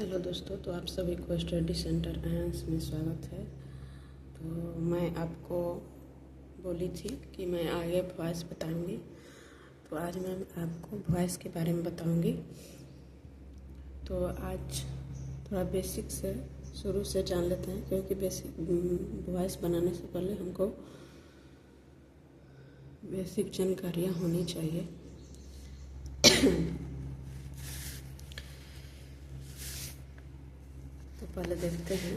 Hello दोस्तों, तो आप सभी को स्टडी सेंटर एंस में स्वागत है। तो मैं आपको बोली थी कि मैं आगे वॉइस बताऊंगी, तो आज मैं आपको वॉइस के बारे में बताऊंगी। तो आज थोड़ा बेसिक से शुरू से जान लेते हैं, क्योंकि बेसिक वॉइस बनाने से पहले हमको बेसिक जानकारियाँ होनी चाहिए। तो पहले देखते हैं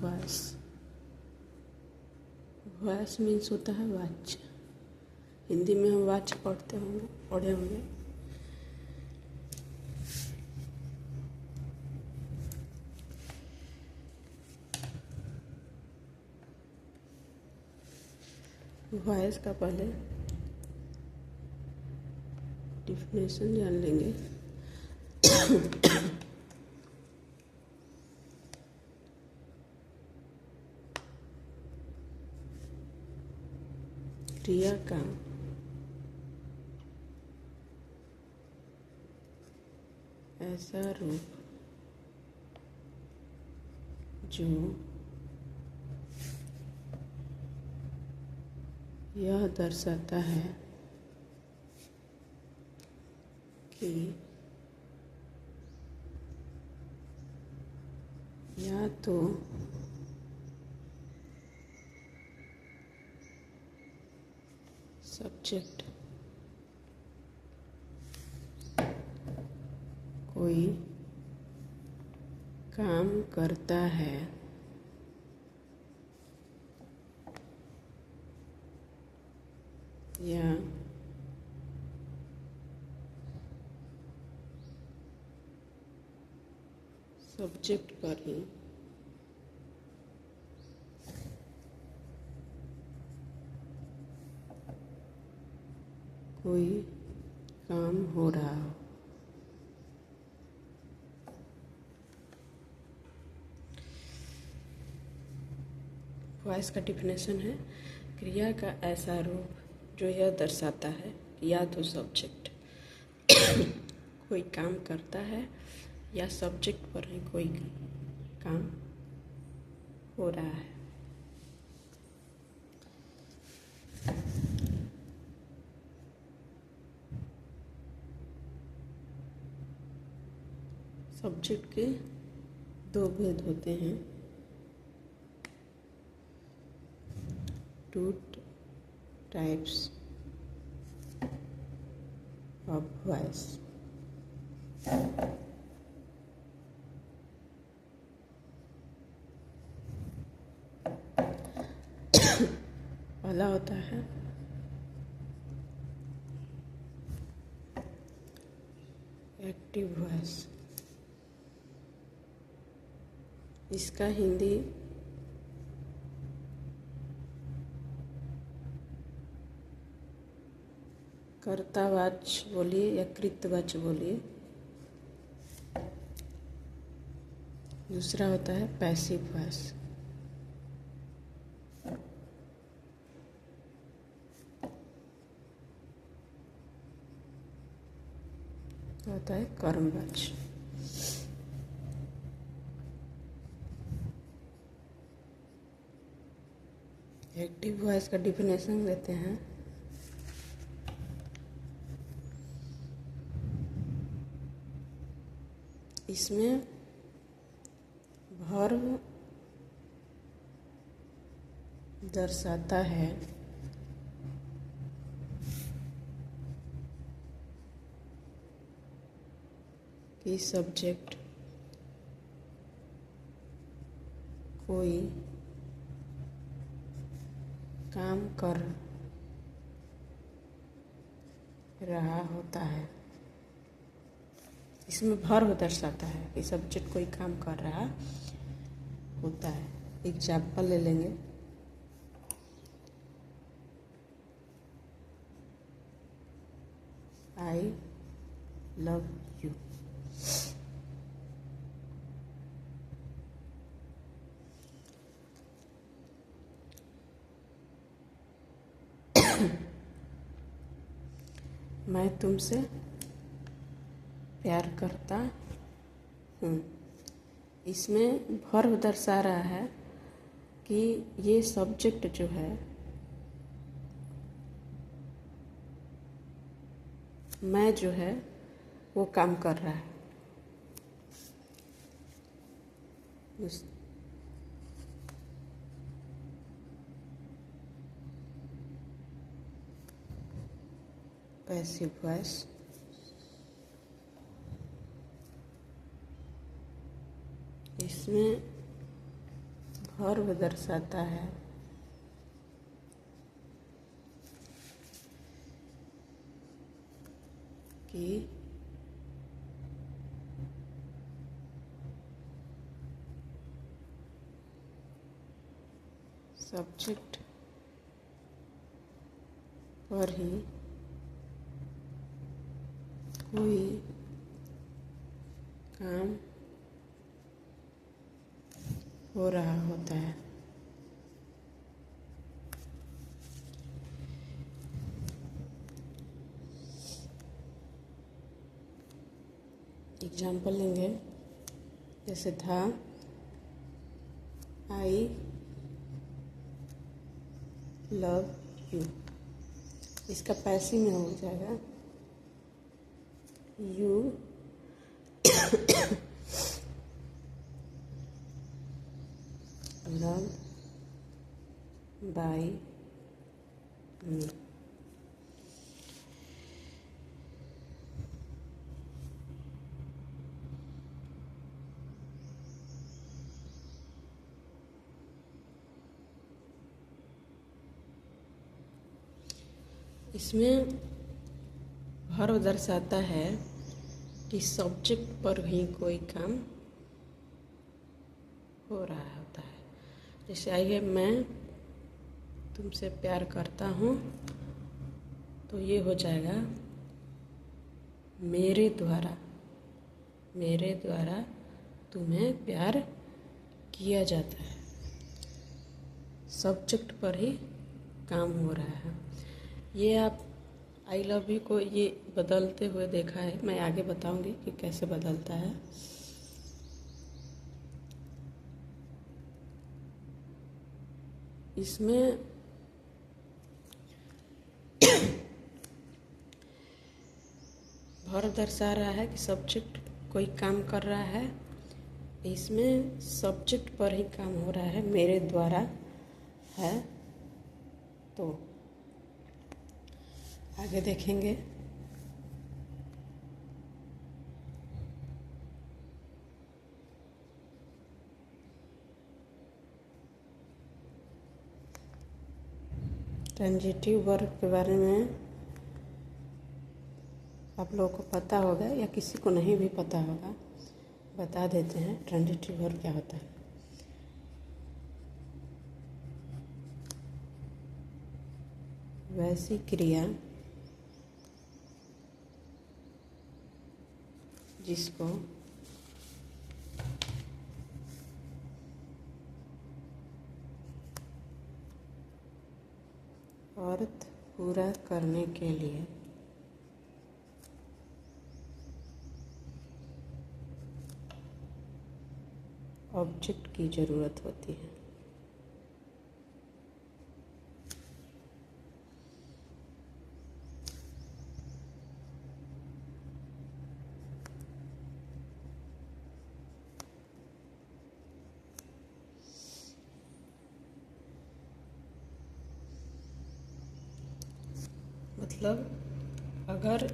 वॉइस। वॉइस मीन्स होता है वाच। हिंदी में हम वाच पढ़े होंगे। वॉइस का पहले डिफिनेशन जान लेंगे। क्रिया का ऐसा रूप जो यह दर्शाता है कि या तो सब्जेक्ट कोई काम करता है या सब्जेक्ट पर ही कोई काम हो रहा हो। वॉइस का डिफिनेशन है क्रिया का ऐसा रूप जो यह दर्शाता है कि या तो सब्जेक्ट कोई काम करता है या सब्जेक्ट पर ही कोई काम हो रहा है। सब्जेक्ट के दो भेद होते हैं, टू टाइप्स ऑफ वॉइस। पहला होता है एक्टिव वॉइस। इसका हिंदी कर्तावाच बोलिए या कृतवाच बोलिए। दूसरा होता है पैसिव वॉइस। होता है कर्मवाच। एक्टिव वॉइस का डिफिनेशन लेते हैं। इसमें वर्ब दर्शाता है कि सब्जेक्ट कोई काम कर रहा होता है। इसमें वर्ब दर्शाता है कि सब्जेक्ट कोई काम कर रहा होता है। एग्जाम्पल ले लेंगे। I love you. मैं तुमसे प्यार करता हूँ। इसमें वर्ब दर्शा रहा है कि ये सब्जेक्ट जो है मैं जो है वो काम कर रहा है। पैसिव वॉइस इसमें वर्ब दर्शाता है कि सब्जेक्ट पर ही कोई काम हो रहा होता है। एग्जाम्पल लेंगे, जैसे था आई लव यू, इसका पैसिव में हो जाएगा यू लव बाय मी। इसमें वर्ब दर्शाता है कि सब्जेक्ट पर ही कोई काम हो रहा होता है। जैसे आइए, मैं तुमसे प्यार करता हूँ, तो ये हो जाएगा मेरे द्वारा तुम्हें प्यार किया जाता है। सब्जेक्ट पर ही काम हो रहा है। ये आप आई लव यू को ये बदलते हुए देखा है, मैं आगे बताऊंगी कि कैसे बदलता है। इसमें वर्ब दर्शा रहा है कि सब्जेक्ट कोई काम कर रहा है। इसमें सब्जेक्ट पर ही काम हो रहा है, मेरे द्वारा है। तो आगे देखेंगे। ट्रांजिटिव वर्ब के बारे में आप लोगों को पता होगा या किसी को नहीं भी पता होगा, बता देते हैं ट्रांजिटिव वर्ब क्या होता है। वैसी क्रिया जिसको अर्थ पूरा करने के लिए ऑब्जेक्ट की ज़रूरत होती है। मतलब अगर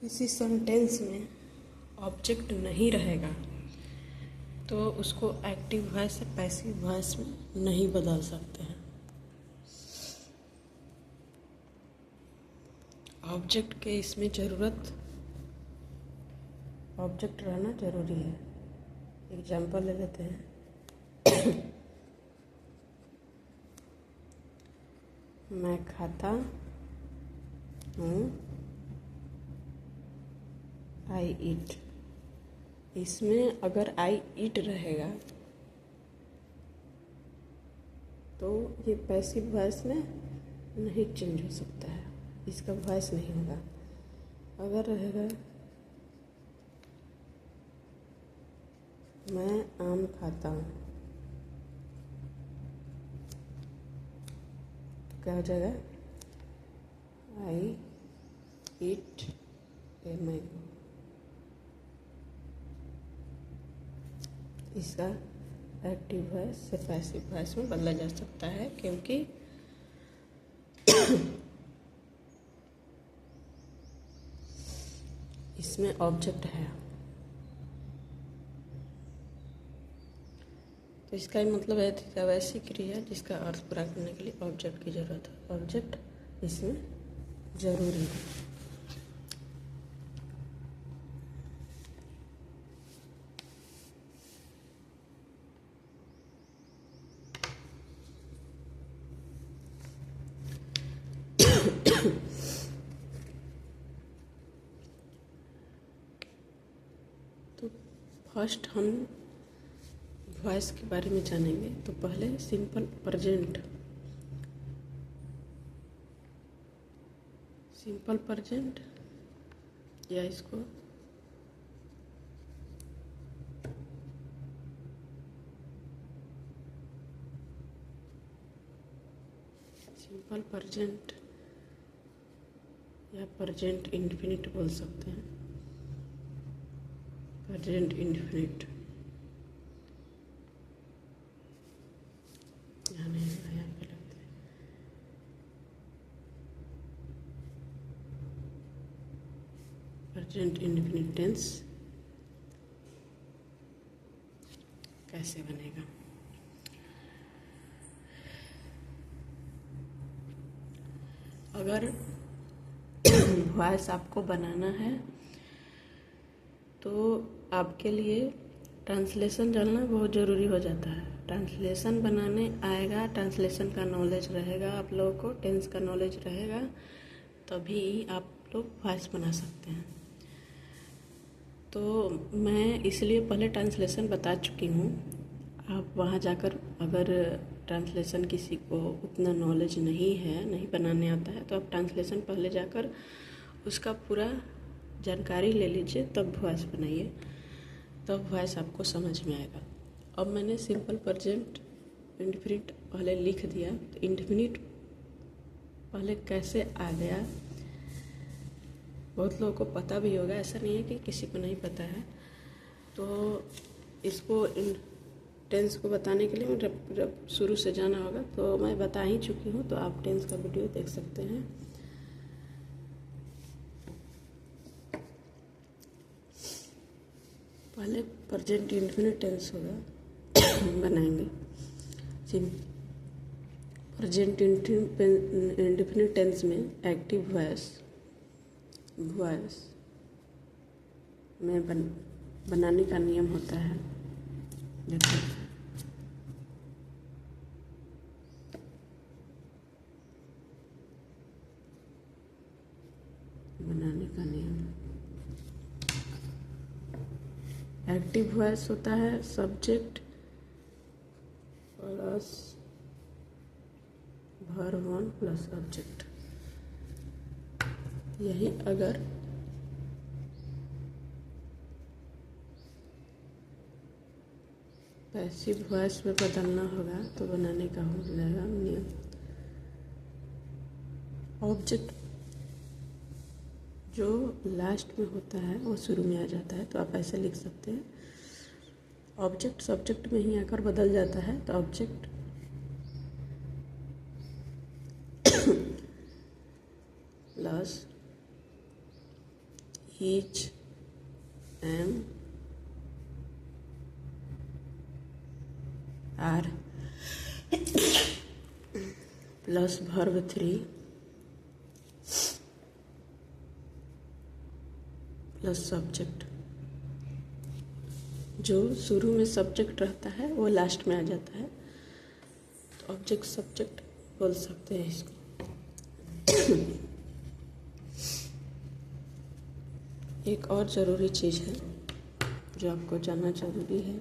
किसी सेंटेंस में ऑब्जेक्ट नहीं रहेगा तो उसको एक्टिव वॉइस से पैसिव वॉइस में नहीं बदल सकते हैं। ऑब्जेक्ट के इसमें ऑब्जेक्ट रहना जरूरी है। एग्जाम्पल ले लेते हैं। मैं खाता हूँ, आई ईट। इसमें अगर आई ईट रहेगा तो ये पैसिव वॉइस में नहीं चेंज हो सकता है, इसका वॉइस नहीं होगा। अगर रहेगा मैं आम खाता हूँ, क्या हो जाएगा? आई ईट ए मैंगो। इसका एक्टिव वॉइस से पैसिव वॉइस में बदला जा सकता है, क्योंकि इसमें ऑब्जेक्ट है। तो इसका ही मतलब है कि वैसी क्रिया जिसका अर्थ पूरा करने के लिए ऑब्जेक्ट की जरूरत है। ऑब्जेक्ट इसमें जरूरी है। तो फर्स्ट हम वॉइस के बारे में जानेंगे। तो पहले सिंपल प्रेजेंट या इसको सिंपल प्रेजेंट या प्रेजेंट इंडेफिनिट बोल सकते हैं। Present indefinite present indefinite tense कैसे बनेगा? अगर वॉइस आपको बनाना है तो आपके लिए ट्रांसलेशन जानना बहुत ज़रूरी हो जाता है। ट्रांसलेशन बनाने आएगा, ट्रांसलेशन का नॉलेज रहेगा, आप लोगों को टेंस का नॉलेज रहेगा, तभी आप लोग वॉइस बना सकते हैं। तो मैं इसलिए पहले ट्रांसलेशन बता चुकी हूँ। आप वहाँ जाकर अगर ट्रांसलेशन किसी को उतना नॉलेज नहीं है, नहीं बनाने आता है, तो आप ट्रांसलेशन पहले जाकर उसका पूरा जानकारी ले लीजिए, तब वॉइस बनाइए, तब वॉइस आपको समझ में आएगा। अब मैंने सिंपल प्रेजेंट इंडेफिनिट पहले लिख दिया, तो इंडेफिनिट पहले कैसे आ गया बहुत लोगों को पता भी होगा, ऐसा नहीं है कि किसी को नहीं पता है। तो इसको टेंस को बताने के लिए मुझे शुरू से जाना होगा, तो मैं बता ही चुकी हूँ, तो आप टेंस का वीडियो देख सकते हैं। पहले प्रेजेंट इंडेफिनिट टेंस होगा बनाएंगे। प्रेजेंट इंडेफिनिट टेंस में एक्टिव वॉइस में बनाने का नियम होता है। बनाने का नियम एक्टिव वॉइस होता है subject plus verb one plus object. यही अगर पैसिव वॉइस में बदलना होगा तो बनाने का हो जाएगा नियम। ऑब्जेक्ट जो लास्ट में होता है वो शुरू में आ जाता है, तो आप ऐसे लिख सकते हैं। ऑब्जेक्ट सब्जेक्ट में ही आकर बदल जाता है, तो object plus is am are plus verb 3 plus subject. जो शुरू में सब्जेक्ट रहता है वो लास्ट में आ जाता है, तो ऑब्जेक्ट सब्जेक्ट बोल सकते हैं इसको। एक और ज़रूरी चीज़ है जो आपको जानना ज़रूरी है।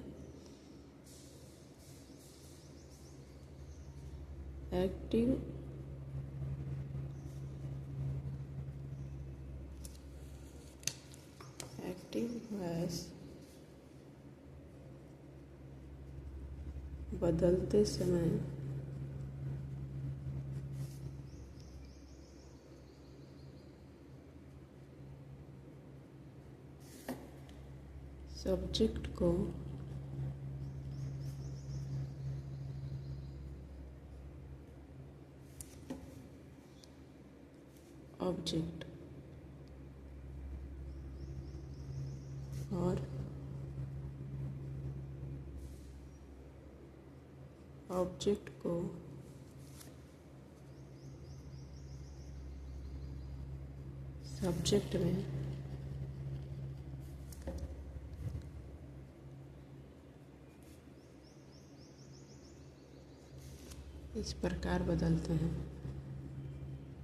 एक्टिव वॉइस बदलते समय सब्जेक्ट को ऑब्जेक्ट और ऑब्जेक्ट को सब्जेक्ट में इस प्रकार बदलते हैं।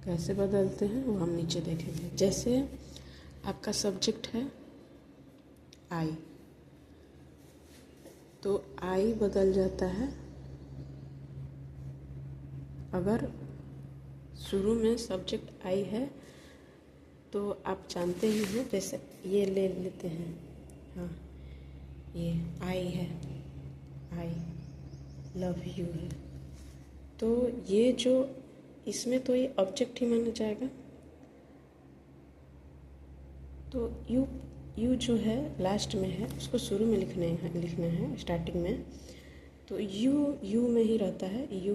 कैसे बदलते हैं वो हम नीचे देखेंगे। जैसे आपका सब्जेक्ट है आई, तो आई बदल जाता है अगर शुरू में सब्जेक्ट आई है तो आप जानते ही हैं। जैसे ये ले लेते हैं, हाँ ये आई है, आई लव यू है, तो ये जो इसमें तो ये ऑब्जेक्ट ही माना जाएगा। तो यू जो है लास्ट में है, उसको शुरू में लिखना है स्टार्टिंग में। तो यू में ही रहता है, यू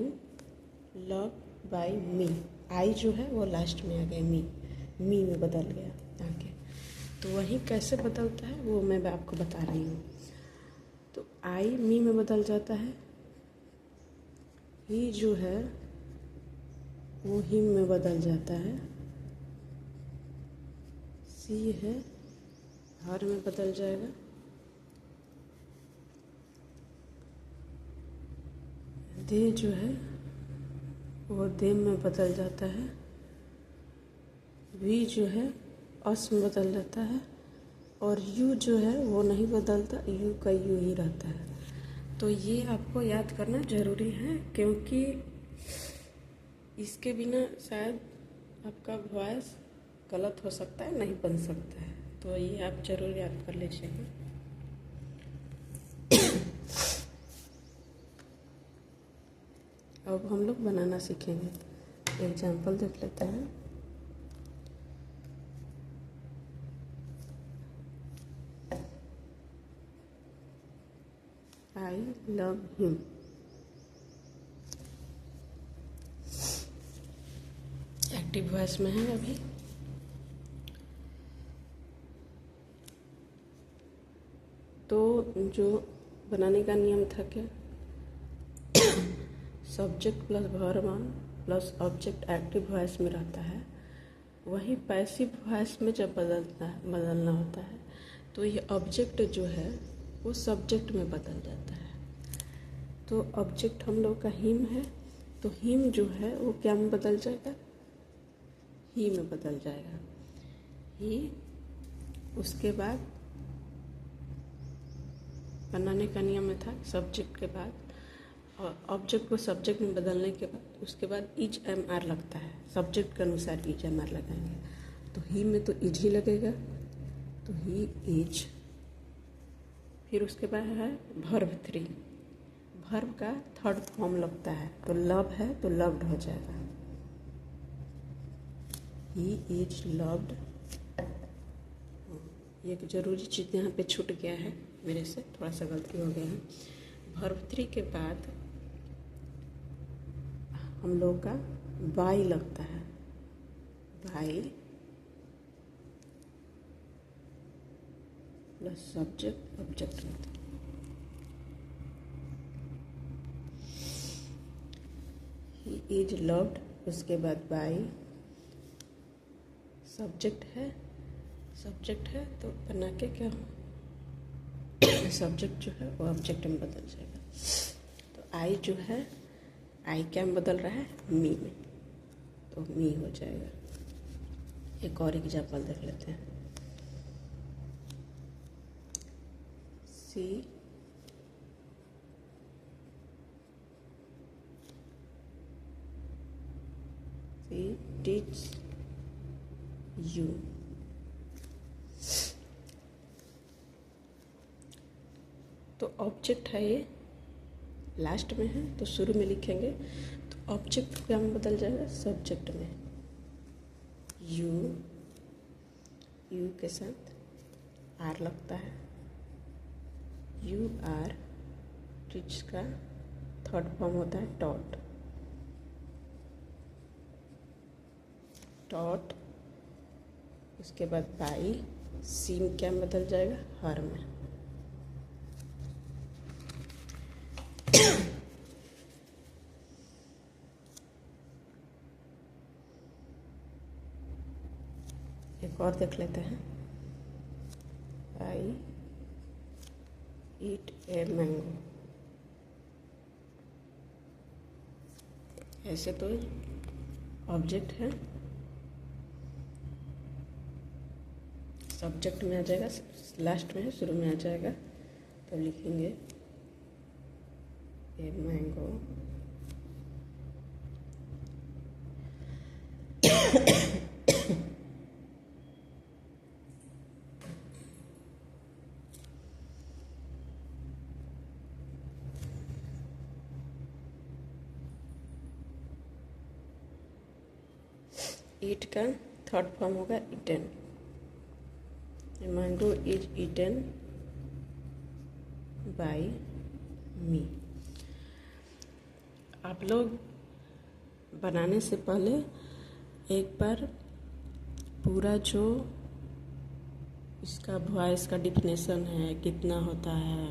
लव बाय मी। आई जो है वो लास्ट में आ गया, मी में बदल गया आगे। तो वही कैसे बदलता है वो मैं आपको बता रही हूँ। तो आई मी में बदल जाता है, ही जो है वो हिम में बदल जाता है, सी है हर में बदल जाएगा, दे जो है वो देम में बदल जाता है, वी जो है अस में बदल जाता है, और यू जो है वो नहीं बदलता, यू का यू ही रहता है। तो ये आपको याद करना ज़रूरी है, क्योंकि इसके बिना शायद आपका वॉइस गलत हो सकता है, नहीं बन सकता है। तो ये आप ज़रूर याद कर लीजिएगा। अब हम लोग बनाना सीखेंगे। एग्जाम्पल देख लेते हैं। I love him. Active voice में है अभी। तो जो बनाने का नियम था क्या, subject plus verb plus object active voice में रहता है, वही पैसिव वॉइस में जब बदलना होता है तो ये ऑब्जेक्ट जो है वो सब्जेक्ट में बदल जाता है। तो ऑब्जेक्ट हम लोग का हिम है, तो हिम जो है वो क्या में बदल जाएगा, ही में बदल जाएगा। ही उसके बाद बनाने का नियम में था सब्जेक्ट के बाद, और ऑब्जेक्ट को सब्जेक्ट में बदलने के बाद उसके बाद इज एम आर लगता है, सब्जेक्ट के अनुसार इज एम आर लगाएंगे। तो ही में तो इज ही लगेगा, तो ही इज। फिर उसके बाद है वर्ब 3, वर्ब का थर्ड फॉर्म लगता है, तो लव है तो लव्ड हो जाएगा, ही इज लव्ड। एक जरूरी चीज़ यहाँ पे छूट गया है, मेरे से थोड़ा सा गलती हो गया है। वर्ब 3 के बाद हम लोग का बाई लगता है, बाई प्लस सब्जेक्ट ऑब्जेक्ट लगता है। ही इज लव्ड, उसके बाद बाई सब्जेक्ट है तो बना के क्या सब्जेक्ट जो है वो ऑब्जेक्ट में बदल जाएगा। तो आई जो है, आई क्या में बदल रहा है, मी में, तो मी हो जाएगा। एक और एग्जाम्पल देख लेते हैं। सी he teach you। तो ऑब्जेक्ट है, ये लास्ट में है तो शुरू में लिखेंगे, तो ऑब्जेक्ट क्या में बदल जाएगा, सब्जेक्ट में। यू के साथ आर लगता है, यू आर। टीच का थर्ड फॉर्म होता है टॉट। टॉट, उसके बाद बाई, सी में क्या बदल जाएगा, हर में। एक और देख लेते हैं। आई ईट ए मैंगो। ऐसे तो ऑब्जेक्ट है, सब्जेक्ट में आ जाएगा, लास्ट में है शुरू में आ जाएगा, तो लिखेंगे ए मैंगो। ईट का थर्ड फॉर्म होगा eaten. Mango is eaten by me. आप लोग बनाने से पहले एक बार पूरा जो इसका वॉइस का डिफिनेशन है, कितना होता है,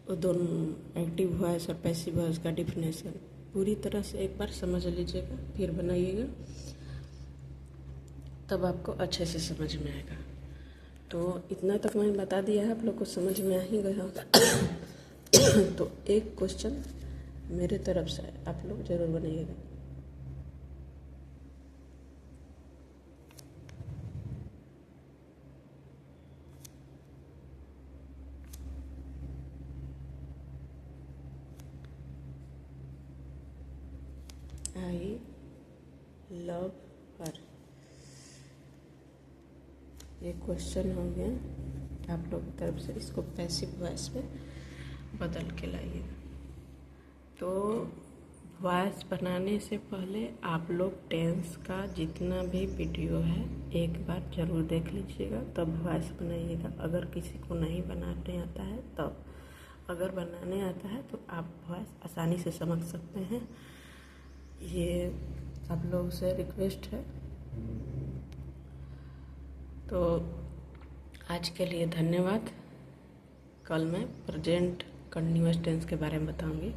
वो दोनों एक्टिव वॉइस और पैसिव वॉइस का डिफिनेशन पूरी तरह से एक बार समझ लीजिएगा, फिर बनाइएगा, तब आपको अच्छे से समझ में आएगा। तो इतना तक मैंने बता दिया है, आप लोग को समझ में आ ही गया होगा। तो एक क्वेश्चन मेरे तरफ से आप लोग जरूर बनाइएगा। आई लव हर। ये क्वेश्चन हो गया आप लोग की तरफ से, इसको पैसिव वॉइस में बदल के लाइएगा। तो वॉइस बनाने से पहले आप लोग टेंस का जितना भी वीडियो है एक बार ज़रूर देख लीजिएगा, तब वॉइस बनाइएगा। अगर किसी को नहीं बनाने आता है तब, अगर बनाने आता है तो आप वॉइस आसानी से समझ सकते हैं। ये आप लोगों से रिक्वेस्ट है। तो आज के लिए धन्यवाद। कल मैं प्रेजेंट कंटिन्यूअस टेंस के बारे में बताऊंगी।